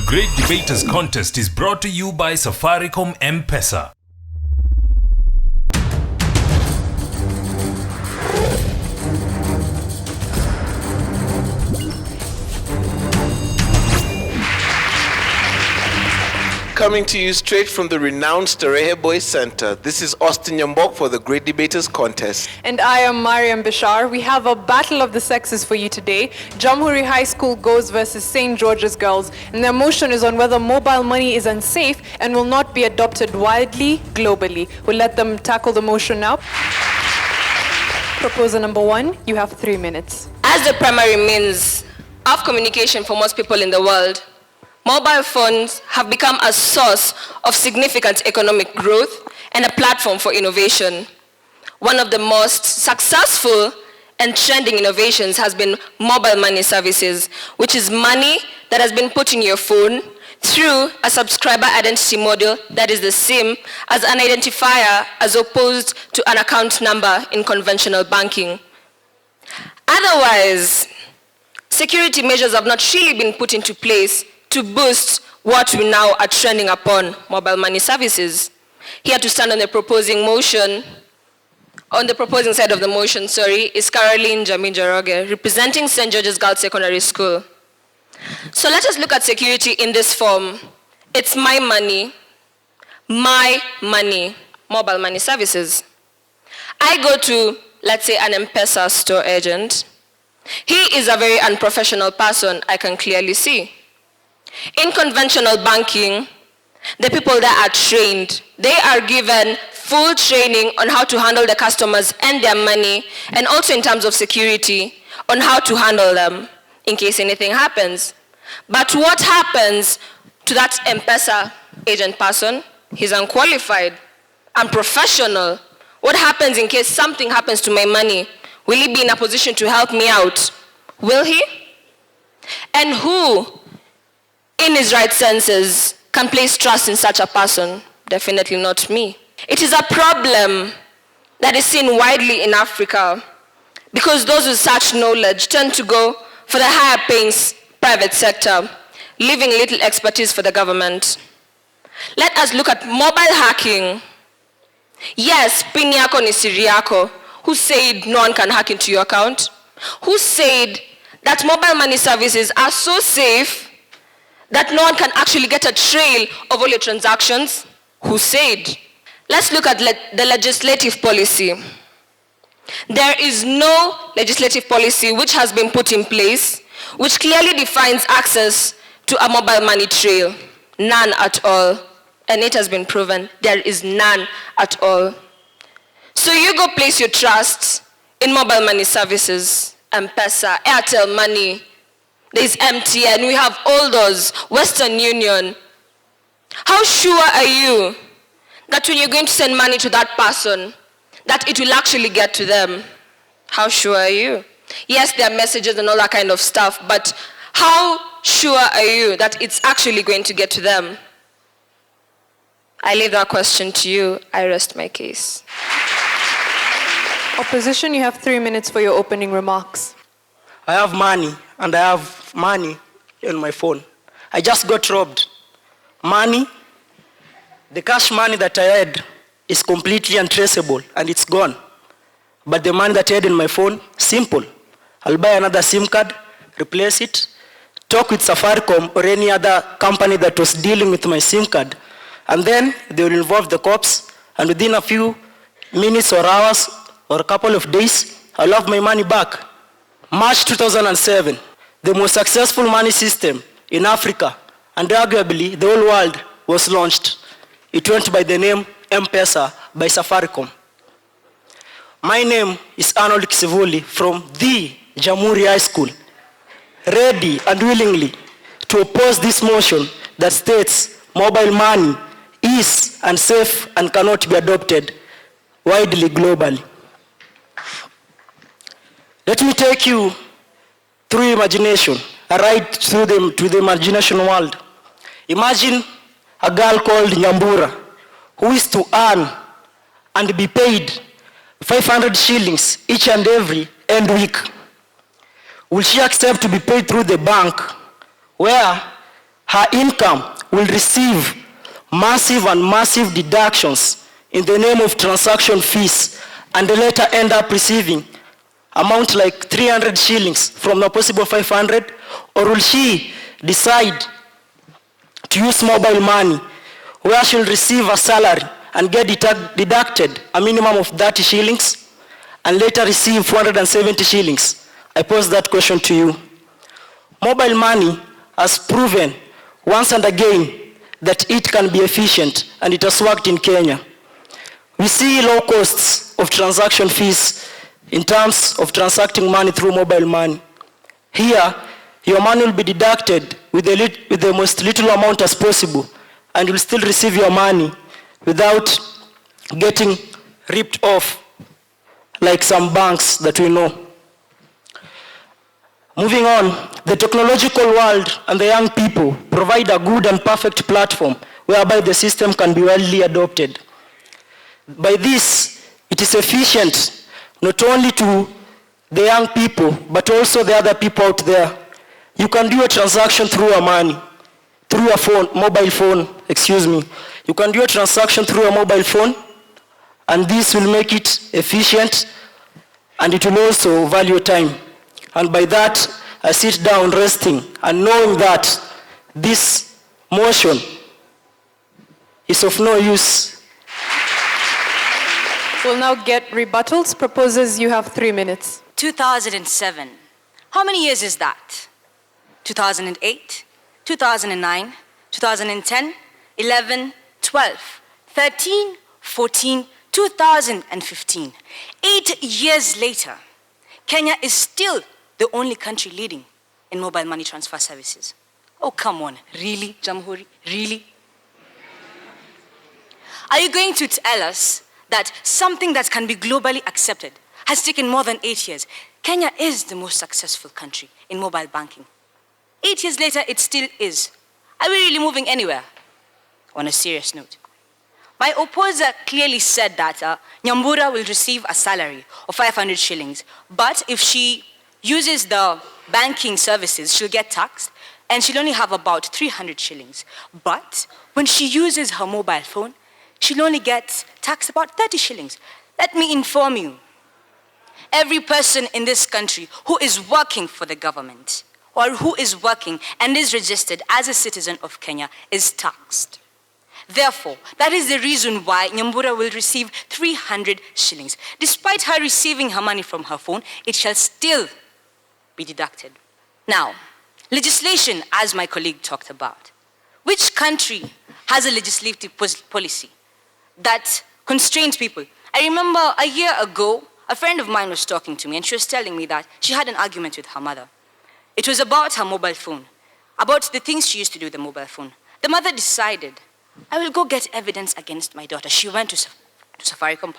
Great Debaters Contest is brought to you by Safaricom M-Pesa. Coming to you straight from the renowned Starehe Boys Center, this is Austin Yambok for the Great Debaters Contest. And I am Mariam Bashar. We have a battle of the sexes for you today. Jamhuri High School Girls versus St. George's Girls. And their motion is on whether mobile money is unsafe and will not be adopted widely, globally. We'll let them tackle the motion now. Proposer number 1, you have 3 minutes. As the primary means of communication for most people in the world, mobile phones have become a source of significant economic growth and a platform for innovation. One of the most successful and trending innovations has been mobile money services, which is money that has been put in your phone through a subscriber identity model that is the same as an identifier as opposed to an account number in conventional banking. Otherwise, security measures have not really been put into place to boost what we now are trending upon, mobile money services. Here to stand on the proposing side of the motion, is Caroline Njoroge, representing St. George's Girls Secondary School. So let us look at security in this form. It's my money, mobile money services. I go to, let's say, an M-Pesa store agent. He is a very unprofessional person, I can clearly see. In conventional banking, the people that are trained, they are given full training on how to handle the customers and their money, and also in terms of security, on how to handle them in case anything happens. But what happens to that M-Pesa agent person? He's unqualified, unprofessional. What happens in case something happens to my money? Will he be in a position to help me out? Will he? And who, in his right senses, can place trust in such a person? Definitely not me. It is a problem that is seen widely in Africa because those with such knowledge tend to go for the higher paying private sector, leaving little expertise for the government. Let us look at mobile hacking. Yes, pin yako ni siri yako. Who said no one can hack into your account? Who said that mobile money services are so safe that no one can actually get a trail of all your transactions? Who said? Let's look at the legislative policy. There is no legislative policy which has been put in place which clearly defines access to a mobile money trail. None at all. And it has been proven there is none at all. So you go place your trust in mobile money services, M-Pesa, Airtel Money, there's MTN, we have all those, Western Union. How sure are you that when you're going to send money to that person, that it will actually get to them? How sure are you? Yes, there are messages and all that kind of stuff, but how sure are you that it's actually going to get to them? I leave that question to you. I rest my case. Opposition, you have 3 minutes for your opening remarks. I have money, and I have money on my phone. I just got robbed. Money, the cash money that I had is completely untraceable, and it's gone. But the money that I had in my phone, simple. I'll buy another SIM card, replace it, talk with Safaricom or any other company that was dealing with my SIM card, and then they will involve the cops, and within a few minutes or hours or a couple of days, I'll have my money back. March 2007, the most successful money system in Africa, and arguably the whole world, was launched. It went by the name M-Pesa by Safaricom. My name is Arnold Kisivuli from the Jamhuri High School, ready and willingly to oppose this motion that states mobile money is unsafe and cannot be adopted widely globally. Let me take you through imagination, a ride through to the imagination world. Imagine a girl called Nyambura who is to earn and be paid 500 shillings each and every end week. Will she accept to be paid through the bank where her income will receive massive deductions in the name of transaction fees, and later end up receiving amount like 300 shillings from the possible 500? Or will she decide to use mobile money where she'll receive a salary and get deducted a minimum of 30 shillings and later receive 470 shillings? I pose that question to you. Mobile money has proven once and again that it can be efficient, and it has worked in Kenya. We see low costs of transaction fees in terms of transacting money through mobile money. Here, your money will be deducted with the most little amount as possible, and you'll still receive your money without getting ripped off like some banks that we know. Moving on, the technological world and the young people provide a good and perfect platform whereby the system can be widely adopted. By this, it is efficient not only to the young people, but also the other people out there. You can do a transaction through a mobile phone. You can do a transaction through a mobile phone, and this will make it efficient, and it will also value time. And by that, I sit down resting and knowing that this motion is of no use. We'll now get rebuttals. Proposers, you have 3 minutes. 2007. How many years is that? 2008, 2009, 2010, 11, 12, 13, 14, 2015. 8 years later, Kenya is still the only country leading in mobile money transfer services. Oh, come on. Really, Jamhuri? Really? Are you going to tell us that something that can be globally accepted has taken more than 8 years? Kenya is the most successful country in mobile banking. 8 years later, it still is. Are we really moving anywhere? On a serious note, my opposer clearly said that Nyambura will receive a salary of 500 shillings, but if she uses the banking services, she'll get taxed, and she'll only have about 300 shillings. But when she uses her mobile phone, she'll only get taxed about 30 shillings. Let me inform you, every person in this country who is working for the government, or who is working and is registered as a citizen of Kenya, is taxed. Therefore, that is the reason why Nyambura will receive 300 shillings. Despite her receiving her money from her phone, it shall still be deducted. Now, legislation, as my colleague talked about. Which country has a legislative policy that constrains people? I remember a year ago, a friend of mine was talking to me, and she was telling me that she had an argument with her mother. It was about her mobile phone, about the things she used to do with the mobile phone. The mother decided, I will go get evidence against my daughter. She went to Safaricom,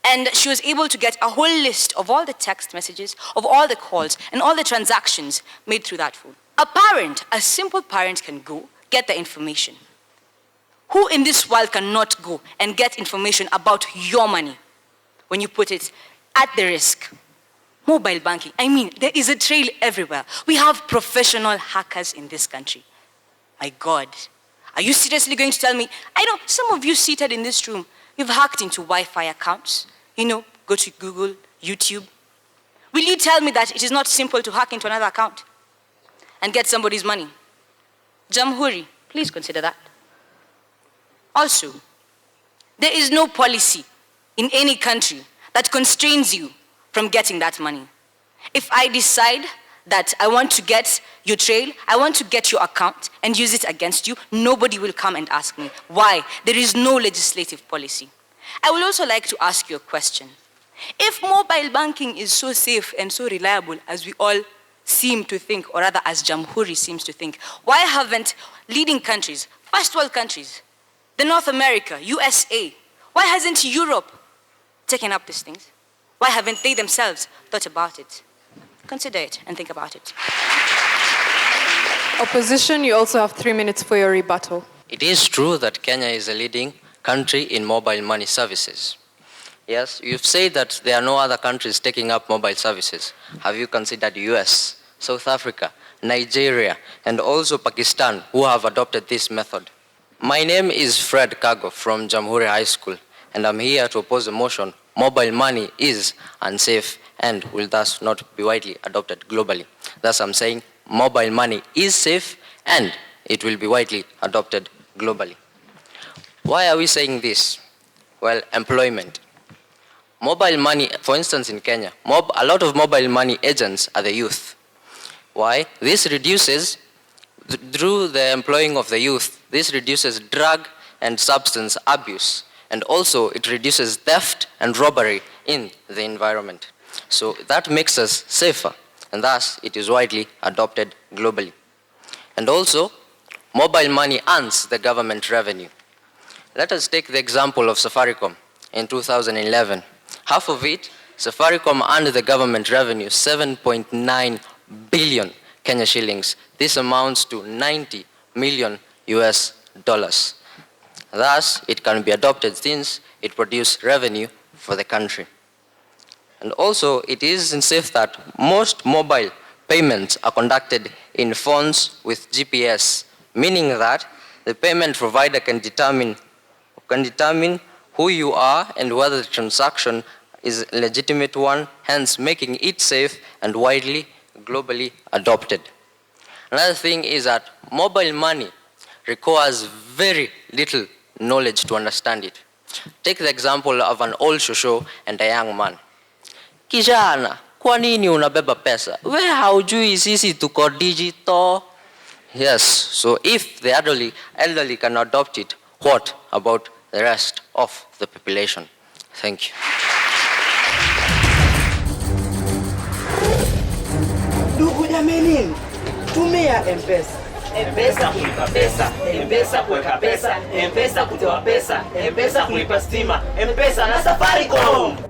and she was able to get a whole list of all the text messages, of all the calls, and all the transactions made through that phone. A parent, a simple parent, can go get the information. Who in this world cannot go and get information about your money when you put it at the risk? Mobile banking, I mean, there is a trail everywhere. We have professional hackers in this country. My God. Are you seriously going to tell me? I know some of you seated in this room, you've hacked into Wi-Fi accounts. Go to Google, YouTube. Will you tell me that it is not simple to hack into another account and get somebody's money? Jamhuri, please consider that. Also, there is no policy in any country that constrains you from getting that money. If I decide that I want to get your trail, I want to get your account and use it against you, nobody will come and ask me. Why? There is no legislative policy. I would also like to ask you a question. If mobile banking is so safe and so reliable as we all seem to think, or rather as Jamhuri seems to think, why haven't leading countries, first world countries, the North America, USA, why hasn't Europe taken up these things? Why haven't they themselves thought about it? Consider it and think about it. Opposition, you also have 3 minutes for your rebuttal. It is true that Kenya is a leading country in mobile money services. Yes, you've said that there are no other countries taking up mobile services. Have you considered US, South Africa, Nigeria, and also Pakistan who have adopted this method. My name is Fred Kago from Jamhuri High School, and I'm here to oppose the motion mobile money is unsafe and will thus not be widely adopted globally. Thus I'm saying mobile money is safe and it will be widely adopted globally. Why are we saying this? Well, employment. Mobile money, for instance in Kenya, a lot of mobile money agents are the youth. Why? This reduces, through the employing of the youth, this reduces drug and substance abuse, and also it reduces theft and robbery in the environment. So that makes us safer, and thus it is widely adopted globally. And also, mobile money earns the government revenue. Let us take the example of Safaricom in 2011. Half of it, Safaricom earned the government revenue 7.9 billion Kenya shillings. This amounts to 90 million US dollars. Thus, it can be adopted since it produces revenue for the country. And also, it is safe that most mobile payments are conducted in phones with GPS, meaning that the payment provider can determine who you are and whether the transaction is a legitimate one, hence making it safe and widely globally adopted. Another thing is that mobile money requires very little knowledge to understand it. Take the example of an old shosho and a young man. Kijana, kwa nini unabeba pesa? We haujui sisi tuko digital. Yes, so if the elderly can adopt it, what about the rest of the population? Thank you. Ndugu jameni, tumia M-Pesa. M-Pesa kulipa pesa, M-Pesa kuweka pesa, M-Pesa kutoa pesa, M-Pesa kulipa stima, M-Pesa na Safaricom.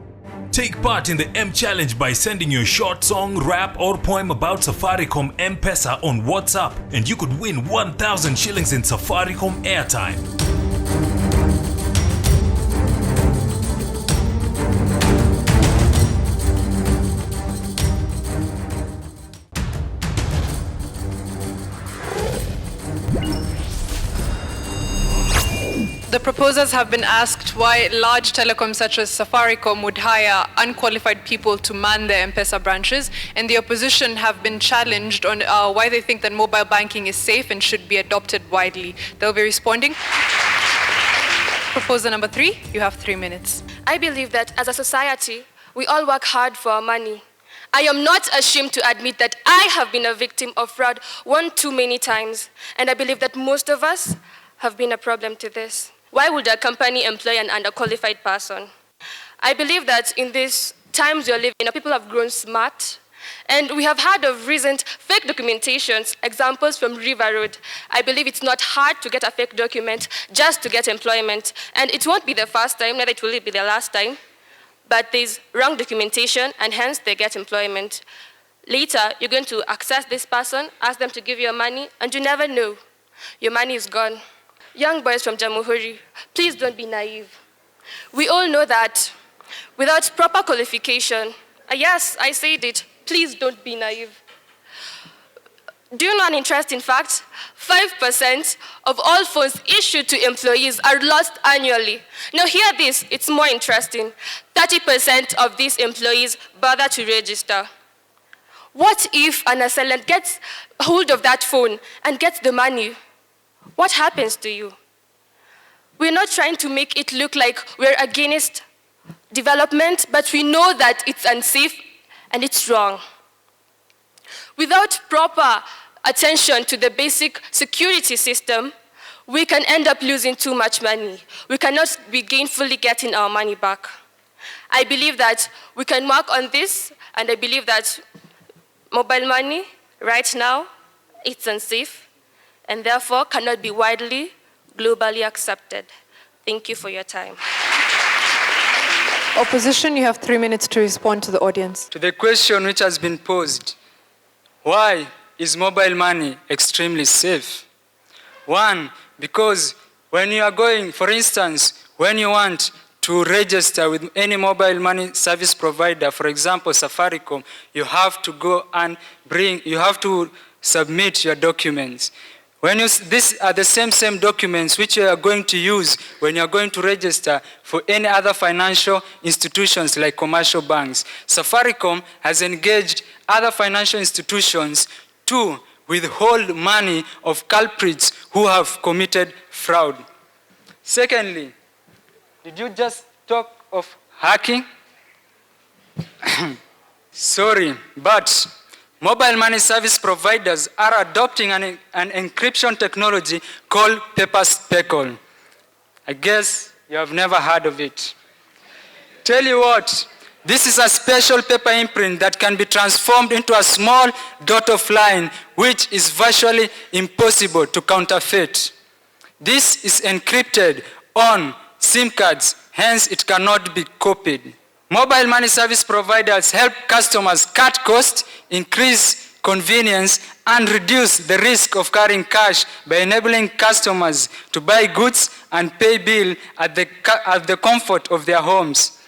Take part in the M Challenge by sending your short song, rap, or poem about Safaricom M-Pesa on WhatsApp, and you could win 1,000 shillings in Safaricom airtime. The proposers have been asked why large telecoms such as Safaricom would hire unqualified people to man their M-Pesa branches, and the opposition have been challenged on why they think that mobile banking is safe and should be adopted widely. They'll be responding. Proposer number 3, you have 3 minutes. I believe that as a society, we all work hard for our money. I am not ashamed to admit that I have been a victim of fraud one too many times, and I believe that most of us have been a problem to this. Why would a company employ an underqualified person? I believe that in these times we are living in, people have grown smart, and we have heard of recent fake documentations, examples from River Road. I believe it's not hard to get a fake document just to get employment, and it won't be the first time, neither it will be the last time, but there's wrong documentation, and hence they get employment. Later, you're going to access this person, ask them to give you your money, and you never know. Your money is gone. Young boys from Jamhuri, please don't be naive. We all know that without proper qualification, yes, I said it, please don't be naive. Do you know an interesting fact? 5% of all phones issued to employees are lost annually. Now hear this, it's more interesting. 30% of these employees bother to register. What if an assailant gets hold of that phone and gets the money? What happens to you? We're not trying to make it look like we're against development, but we know that it's unsafe and it's wrong. Without proper attention to the basic security system, we can end up losing too much money. We cannot be gainfully getting our money back. I believe that we can work on this, and I believe that mobile money, right now, it's unsafe, and therefore cannot be widely, globally accepted. Thank you for your time. Opposition, you have 3 minutes to respond to the audience. To the question which has been posed, why is mobile money extremely safe? One, because when you are going, for instance, when you want to register with any mobile money service provider, for example, Safaricom, you have to go and you have to submit your documents. These are the same documents which you are going to use when you are going to register for any other financial institutions like commercial banks. Safaricom has engaged other financial institutions to withhold money of culprits who have committed fraud. Secondly, did you just talk of hacking? Sorry, but mobile money service providers are adopting an encryption technology called paper speckle. I guess you have never heard of it. Tell you what, this is a special paper imprint that can be transformed into a small dot of line, which is virtually impossible to counterfeit. This is encrypted on SIM cards, hence it cannot be copied. Mobile money service providers help customers cut costs, increase convenience, and reduce the risk of carrying cash by enabling customers to buy goods and pay bill at the comfort of their homes.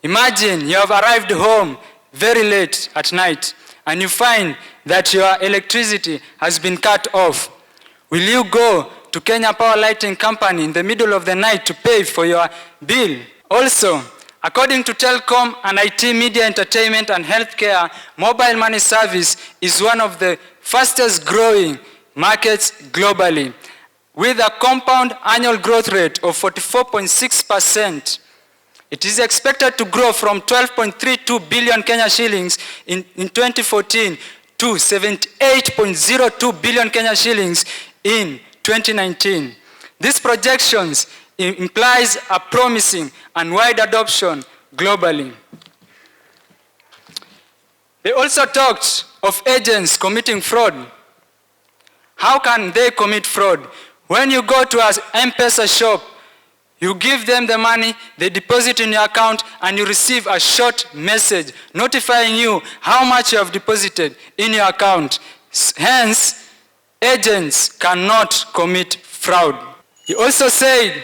Imagine you have arrived home very late at night and you find that your electricity has been cut off. Will you go to Kenya Power Lighting Company in the middle of the night to pay for your bill? Also, according to Telecom and IT, Media, Entertainment and Healthcare, mobile money service is one of the fastest growing markets globally, with a compound annual growth rate of 44.6%. It is expected to grow from 12.32 billion Kenya shillings in 2014 to 78.02 billion Kenya shillings in 2019. These projections implies a promising and wide adoption globally. They also talked of agents committing fraud. How can they commit fraud? When you go to an M-Pesa shop, you give them the money, they deposit in your account, and you receive a short message notifying you how much you have deposited in your account. Hence, agents cannot commit fraud. He also said,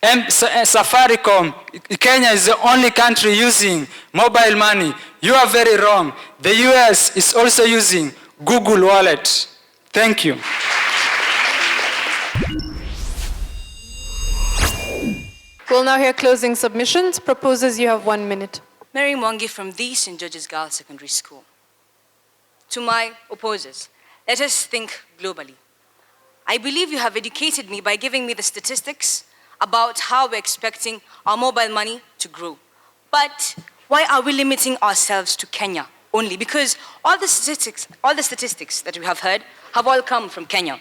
Safaricom, Kenya is the only country using mobile money. You are very wrong. The US is also using Google Wallet. Thank you. We'll now hear closing submissions. Proposers, you have 1 minute. Mary Mwangi from the St. George's Girls Secondary School. To my opposers, let us think globally. I believe you have educated me by giving me the statistics about how we're expecting our mobile money to grow. But why are we limiting ourselves to Kenya only? Because all the statistics that we have heard have all come from Kenya.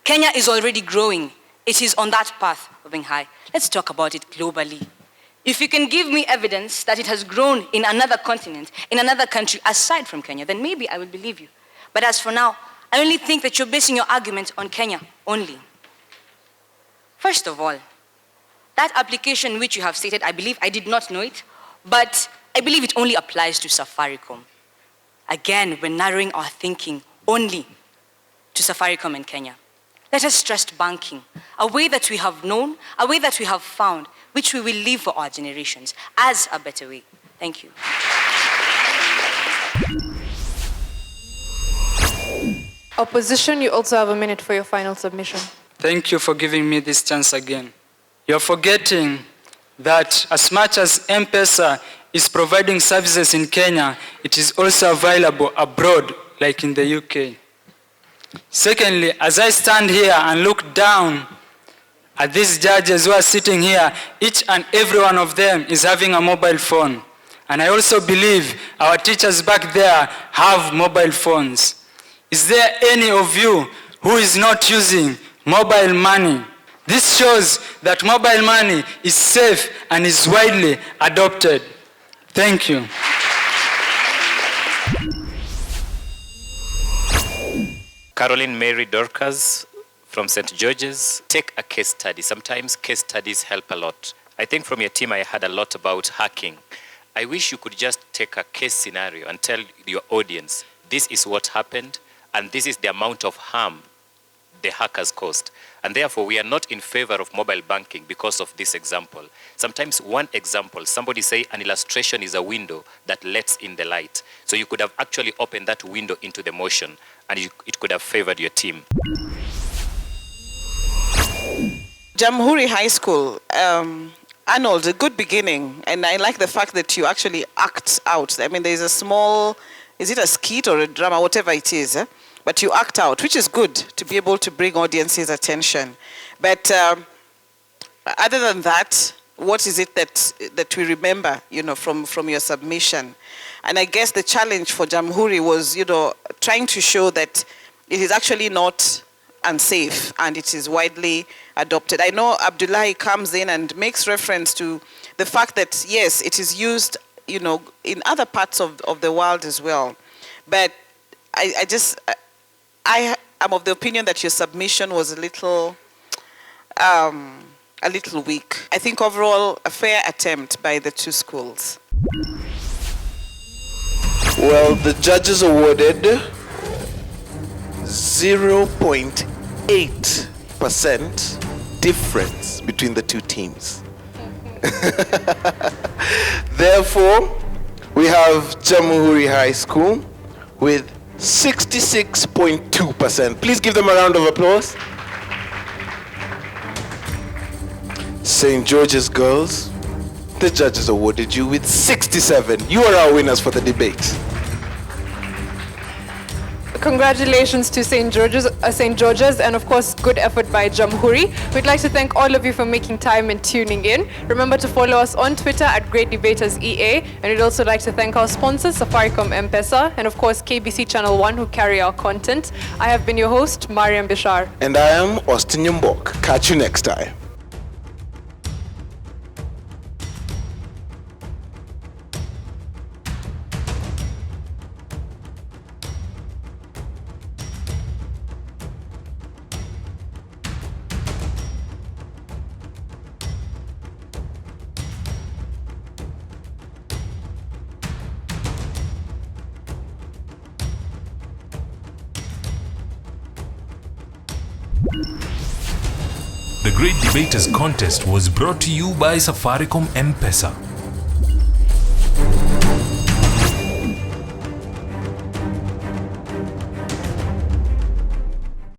Kenya is already growing. It is on that path of being high. Let's talk about it globally. If you can give me evidence that it has grown in another continent, in another country aside from Kenya, then maybe I will believe you. But as for now, I only think that you're basing your argument on Kenya only. First of all, that application which you have stated, I believe I did not know it, but I believe it only applies to Safaricom. Again, we're narrowing our thinking only to Safaricom and Kenya. Let us trust banking, a way that we have known, a way that we have found, which we will leave for our generations as a better way. Thank you. Opposition, you also have 1 minute for your final submission. Thank you for giving me this chance again. You're forgetting that as much as M-Pesa is providing services in Kenya, it is also available abroad, like in the UK. Secondly, as I stand here and look down at these judges who are sitting here, each and every one of them is having a mobile phone. And I also believe our teachers back there have mobile phones. Is there any of you who is not using mobile money? This shows that mobile money is safe and is widely adopted. Thank you. Caroline Mary Dorcas from St. George's. Take a case study. Sometimes case studies help a lot. I think from your team I heard a lot about hacking. I wish you could just take a case scenario and tell your audience, this is what happened and this is the amount of harm the hackers caused. And therefore, we are not in favor of mobile banking because of this example. Sometimes one example, somebody say an illustration is a window that lets in the light. So you could have actually opened that window into the motion and it could have favored your team. Jamhuri High School, Arnold, a good beginning. And I like the fact that you actually act out. I mean, there's a small, is it a skit or a drama, whatever it is, but you act out, which is good to be able to bring audiences' attention. But other than that, what is it that we remember, from your submission? And I guess the challenge for Jamhuri was, trying to show that it is actually not unsafe and it is widely adopted. I know Abdullahi comes in and makes reference to the fact that, yes, it is used, in other parts of the world as well. But I am of the opinion that your submission was a little weak. I think overall a fair attempt by the two schools. Well, the judges awarded 0.8% difference between the two teams. Therefore, we have Jamhuri High School with 66.2%. Please give them a round of applause. St. George's Girls, the judges awarded you with 67. You are our winners for the debate. Congratulations to St. George's, and of course, good effort by Jamhuri. We'd like to thank all of you for making time and tuning in. Remember to follow us on Twitter at Great Debaters EA, and we'd also like to thank our sponsors, Safaricom M-Pesa, and of course, KBC Channel 1, who carry our content. I have been your host, Mariam Bishar. And I am Austin Nyambok. Catch you next time. The Great Debaters Contest was brought to you by Safaricom M-Pesa.